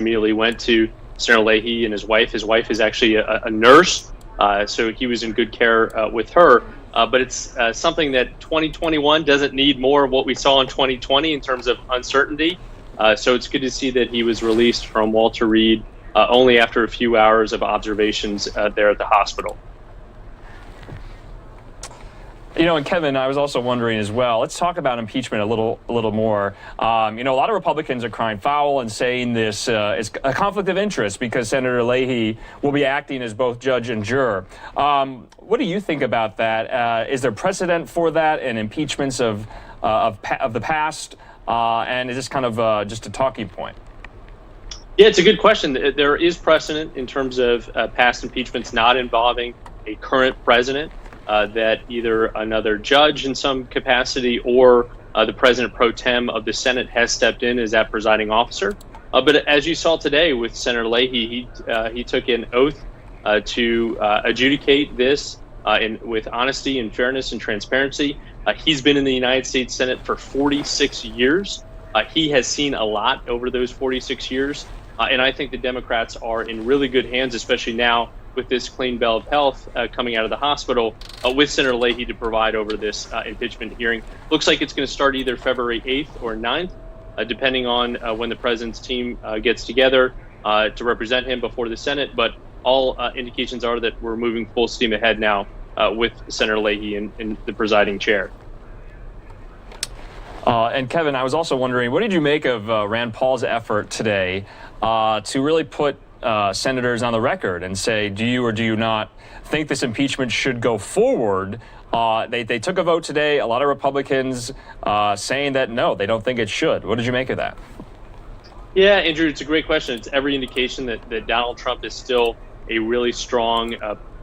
immediately went to Senator Leahy and his wife. His wife is actually a nurse, so he was in good care with her. But it's something that 2021 doesn't need more of what we saw in 2020 in terms of uncertainty. So it's good to see that he was released from Walter Reed only after a few hours of observations there at the hospital. And Kevin, I was also wondering as well, let's talk about impeachment a little more. A lot of Republicans are crying foul and saying this is a conflict of interest because Senator Leahy will be acting as both judge and juror. What do you think about that? Is there precedent for that in impeachments of the past? And is this kind of just a talking point? Yeah, it's a good question. There is precedent in terms of past impeachments not involving a current president. That either another judge in some capacity or the president pro tem of the Senate has stepped in as that presiding officer. But as you saw today with Senator Leahy, he took an oath to adjudicate this with honesty and fairness and transparency. He's been in the United States Senate for 46 years. He has seen a lot over those 46 years. And I think the Democrats are in really good hands, especially now with this clean bill of health coming out of the hospital with Senator Leahy to provide over this impeachment hearing. Looks like it's going to start either February 8th or 9th, depending on when the president's team gets together to represent him before the Senate. But all indications are that we're moving full steam ahead now with Senator Leahy in the presiding chair. And Kevin, I was also wondering, what did you make of Rand Paul's effort today to really put senators on the record and say, do you or do you not think this impeachment should go forward? They took a vote today. A lot of Republicans saying that no, they don't think it should. What did you make of that? Yeah, Andrew, it's a great question. It's every indication that Donald Trump is still a really strong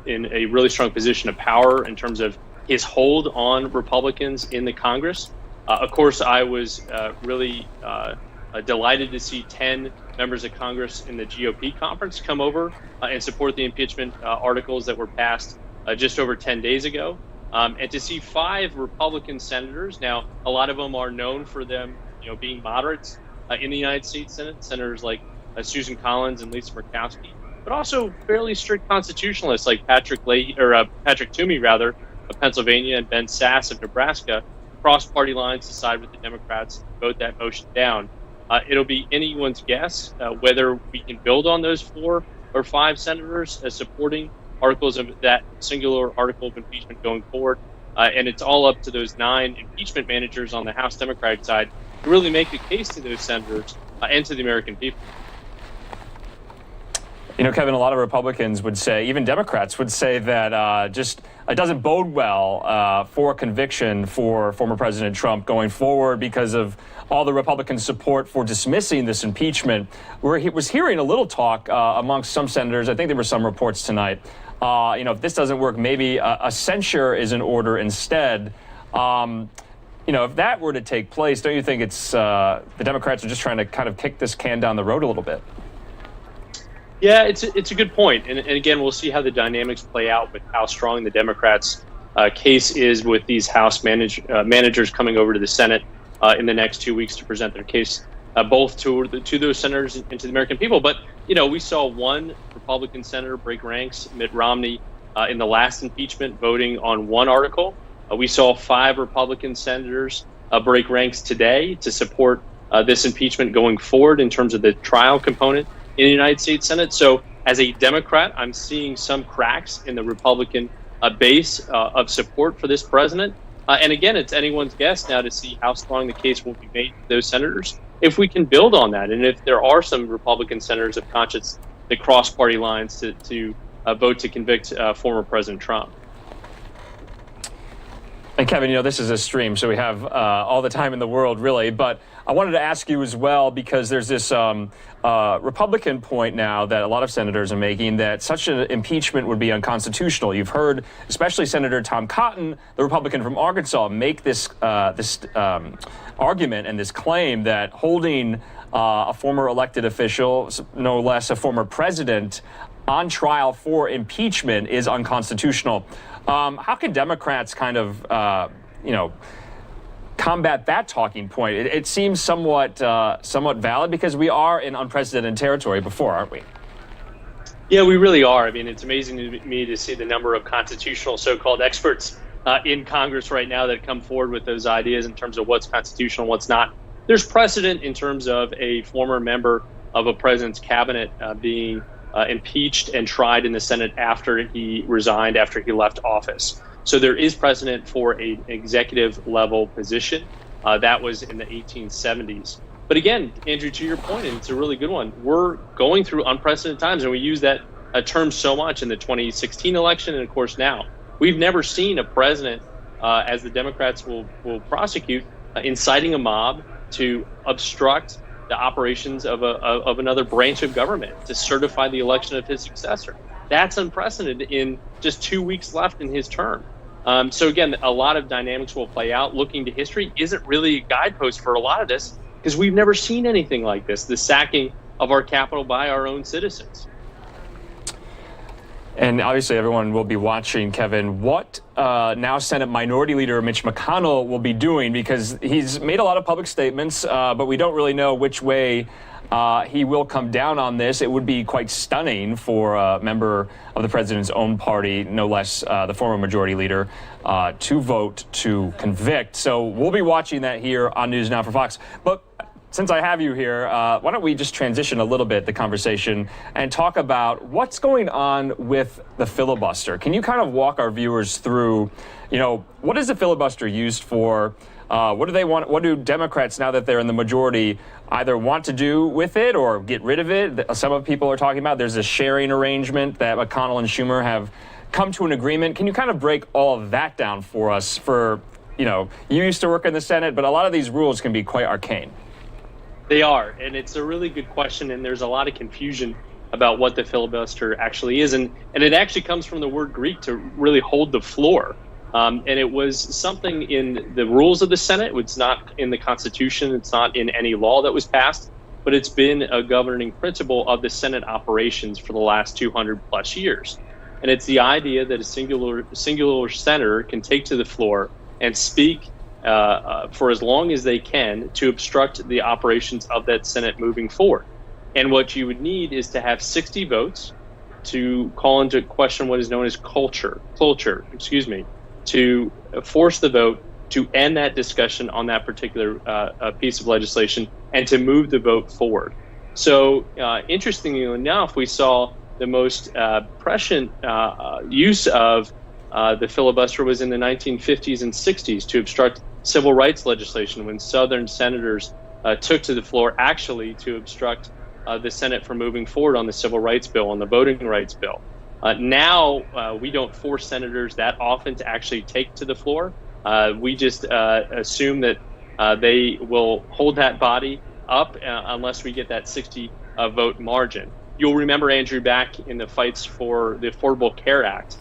in a really strong position of power in terms of his hold on Republicans in the Congress. Of course, I was really delighted to see 10 members of Congress in the GOP conference come over and support the impeachment articles that were passed just over 10 days ago. And to see 5 Republican senators, now a lot of them are known for them, being moderates in the United States Senate, senators like Susan Collins and Lisa Murkowski, but also fairly strict constitutionalists like Patrick Toomey of Pennsylvania and Ben Sasse of Nebraska, cross party lines to side with the Democrats, vote that motion down. It'll be anyone's guess whether we can build on those 4 or 5 senators supporting articles of that singular article of impeachment going forward. And it's all up to those 9 impeachment managers on the House Democratic side to really make the case to those senators and to the American people. Kevin, a lot of Republicans would say, even Democrats would say that it doesn't bode well for conviction for former President Trump going forward because of all the Republican support for dismissing this impeachment. He was hearing a little talk amongst some senators. I think there were some reports tonight. If this doesn't work, maybe a censure is in order instead. If that were to take place, don't you think it's the Democrats are just trying to kind of kick this can down the road a little bit? Yeah, it's a good point. And again, we'll see how the dynamics play out with how strong the Democrats' case is with these House managers coming over to the Senate in the next 2 weeks to present their case, both to those senators and to the American people. But, we saw one Republican senator break ranks, Mitt Romney, in the last impeachment, voting on one article. We saw 5 Republican senators break ranks today to support this impeachment going forward in terms of the trial component in the United States Senate. So as a Democrat, I'm seeing some cracks in the Republican base of support for this president. And again, it's anyone's guess now to see how strong the case will be made to those senators if we can build on that. And if there are some Republican senators of conscience that cross party lines to vote to convict former President Trump. And Kevin, this is a stream, so we have all the time in the world, really. But I wanted to ask you as well, because there's this Republican point now that a lot of senators are making that such an impeachment would be unconstitutional. You've heard, especially Senator Tom Cotton, the Republican from Arkansas, make this argument and this claim that holding a former elected official, no less a former president, on trial for impeachment is unconstitutional. How can Democrats kind of, combat that talking point? It seems somewhat valid because we are in unprecedented territory before, aren't we? Yeah, we really are. I mean, it's amazing to me to see the number of constitutional so-called experts in Congress right now that come forward with those ideas in terms of what's constitutional and what's not. There's precedent in terms of a former member of a president's cabinet being impeached and tried in the Senate after he resigned, after he left office. So there is precedent for an executive level position. That was in the 1870s. But again, Andrew, to your point, and it's a really good one, we're going through unprecedented times, and we use that term so much in the 2016 election, and of course now. We've never seen a president, as the Democrats will prosecute, inciting a mob to obstruct the operations of another branch of government, to certify the election of his successor. That's unprecedented in just 2 weeks left in his term. So again, a lot of dynamics will play out. Looking to history isn't really a guidepost for a lot of this, because we've never seen anything like this, the sacking of our capital by our own citizens. And obviously everyone will be watching, Kevin, what now Senate Minority Leader Mitch McConnell will be doing, because he's made a lot of public statements, but we don't really know which way he will come down on this. It would be quite stunning for a member of the president's own party, no less the former majority leader, to vote to convict. So we'll be watching that here on News Now for Fox. But since I have you here, why don't we just transition a little bit the conversation and talk about what's going on with the filibuster? Can you kind of walk our viewers through, what is the filibuster used for? What do they want? What do Democrats, now that they're in the majority, either want to do with it or get rid of it? Some of people are talking about there's a sharing arrangement that McConnell and Schumer have come to an agreement. Can you kind of break all of that down for us? You used to work in the Senate, but a lot of these rules can be quite arcane. They are, and it's a really good question, and there's a lot of confusion about what the filibuster actually is, and it actually comes from the word Greek, to really hold the floor. And it was something in the rules of the Senate. It's not in the Constitution. It's not in any law that was passed, but it's been a governing principle of the Senate operations for the last 200 plus years. And it's the idea that a singular senator can take to the floor and speak for as long as they can to obstruct the operations of that Senate moving forward. And what you would need is to have 60 votes to call into question what is known as cloture, to force the vote to end that discussion on that particular piece of legislation and to move the vote forward. So interestingly enough, we saw the most prescient use of the filibuster was in the 1950s and 60s to obstruct civil rights legislation, when Southern senators took to the floor actually to obstruct the Senate from moving forward on the civil rights bill, on the voting rights bill. Now we don't force senators that often to actually take to the floor. We just assume that they will hold that body up unless we get that 60 vote margin. You'll remember, Andrew, back in the fights for the Affordable Care Act,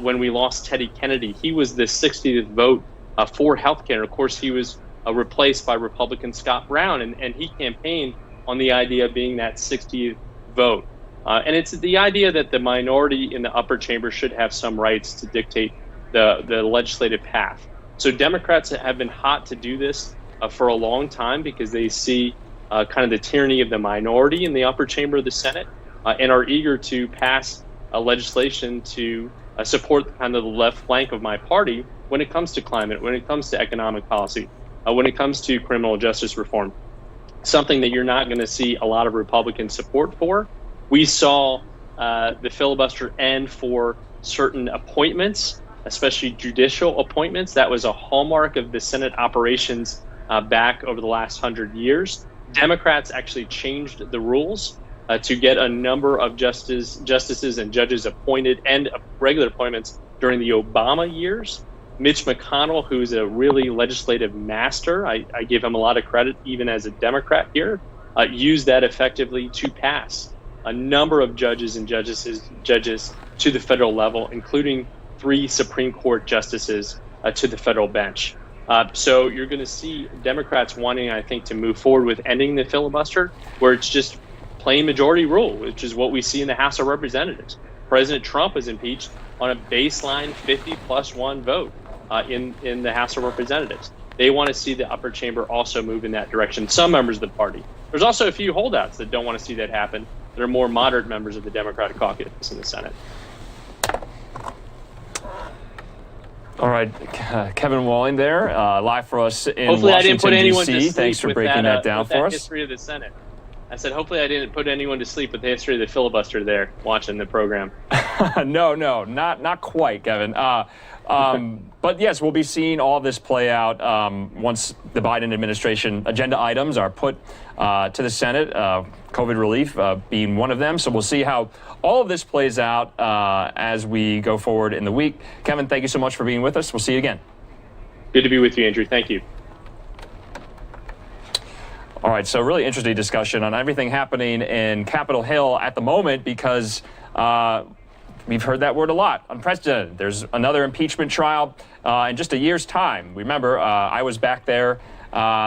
when we lost Teddy Kennedy, he was the 60th vote for health care. Of course, he was replaced by Republican Scott Brown, and he campaigned on the idea of being that 60th vote. And it's the idea that the minority in the upper chamber should have some rights to dictate the legislative path. So Democrats have been hot to do this for a long time because they see kind of the tyranny of the minority in the upper chamber of the Senate and are eager to pass legislation to support kind of the left flank of my party when it comes to climate, when it comes to economic policy, when it comes to criminal justice reform, something that you're not going to see a lot of Republican support for. We saw the filibuster end for certain appointments, especially judicial appointments. That was a hallmark of the Senate operations back over the last 100 years. Democrats actually changed the rules to get a number of justices and judges appointed and regular appointments during the Obama years. Mitch McConnell, who's a really legislative master, I give him a lot of credit even as a Democrat here, used that effectively to pass a number of judges and judges to the federal level, including 3 Supreme Court justices to the federal bench. So you're going to see Democrats wanting, I think, to move forward with ending the filibuster, where it's just plain majority rule, which is what we see in the House of Representatives. President Trump is impeached on a baseline 50+1 vote in the House of Representatives. they want to see the upper chamber also move in that direction. Some members of the party. There's also a few holdouts that don't want to see that happen. That are more moderate members of the Democratic caucus in the Senate. All right, Kevin Walling there, live for us in hopefully Washington, I didn't put anyone D.C. to sleep. Thanks for breaking that down for us. History of the Senate. I said, hopefully I didn't put anyone to sleep with the history of the filibuster there, watching the program. No, not quite, Kevin. But yes, we'll be seeing all this play out once the Biden administration agenda items are put to the Senate, COVID relief being one of them. So we'll see how all of this plays out as we go forward in the week. Kevin, thank you so much for being with us. We'll see you again. Good to be with you, Andrew. Thank you. All right, so really interesting discussion on everything happening in Capitol Hill at the moment because we've heard that word a lot, unprecedented. There's another impeachment trial in just a year's time. Remember, I was back there